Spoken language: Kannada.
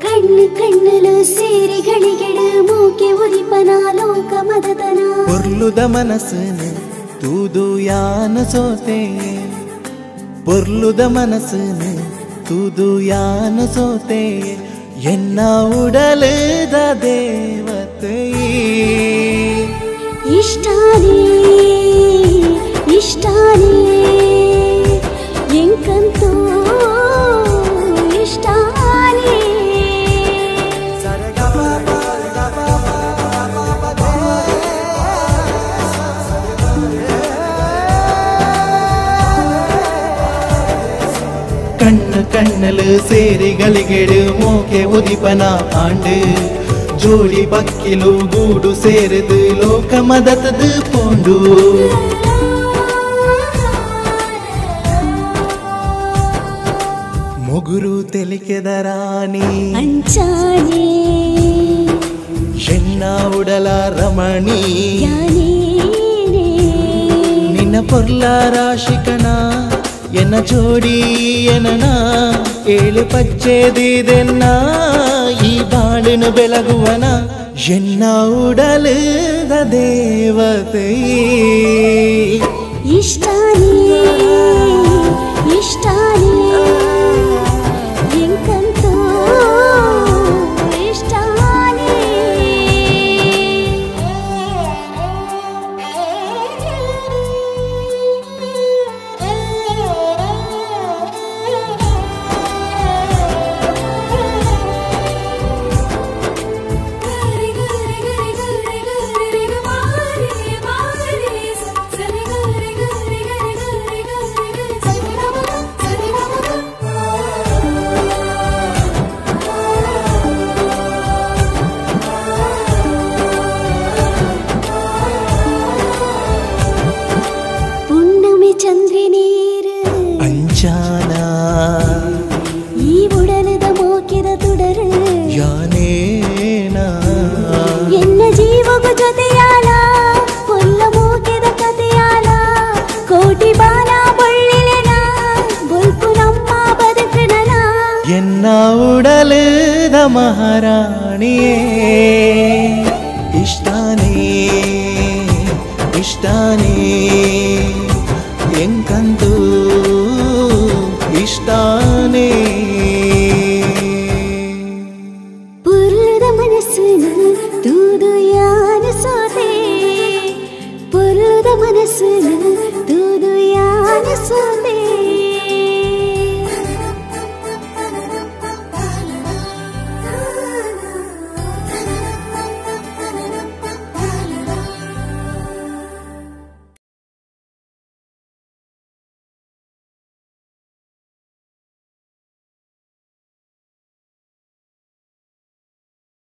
ಕಣ್ಣು ಕಣ್ಣಲು ಸೇರಿ ಗಳಿಗೆಡು ಮೂಕೆ ಉರಿಪನ ಲೋಕ ಮದತನ ಪೊರ್ಲುದ ಮನಸ್ಸನ್ನು ತೂದು ಯಾನ ಸೋತೆ ಪೊರ್ಲುದ ಮನಸ್ಸನ್ನು ತೂದು ಯಾನ ಸೋತೆ ಎನ್ನ ಉಡಲುದ ದೇವತೆ ಇಷ್ಟಾನೇ ಇಷ್ಟಾನೇ ಎಂಕಂತೂ ಇಷ್ಟಾನೇ கண்ணு கண்ணலு சேரி களிகெடு மோகே உதிப்பன ஆண்டு ஜோடி பக்கிಲು ಗೂಡು ಸೇರಿದು ಲೋಕ ಮದತದು ಪೋಂಡು ಮೊಗುರು ತೆಲಿಕೆದ ರಾಣಿ ಅಂಚಾನೆ ಎನ್ನ ಉಡಲ ರಮಣಿ ನಿನ್ನ ಪೊರ್ಲ ರಾಶಿಕನ ಎನ್ನ ಜೋಡಿ ಎನನ ಏಳು ಪಚ್ಚೆದಿದೆನ್ನ ಈ ಬಾಳಿನ ಬೆಳಗುವನ ಎನ್ನ ಉಡಲುದ ದೇವತೆ ಇಷ್ಟಾನೇ ಇಷ್ಟಾನೇ ಎಂಕಂತೂ ಇಷ್ಟಾನೇ ಚಂದ್ರನೀರು ಅಂಚಾನ ಈ ಉಡಲದ ಮೋಕಿದ ತುಡರು ಯಾನೇನ ಎನ್ನ ಜೀವಗ ಜೊತೆಯಾಲ ಕೊಲ್ಲ ಮೋಕಿದ ಕಥೆಯಾಲ ಕೋಟಿ ಬಾಲ ಬಳ್ಳಿಲೆನ ಬೊಲ್ಪು ನಮ್ಮ ಬದುಕನಲ ಎನ್ನ ಉಡಲುದ ಮಹಾರಾಣಿಯೇ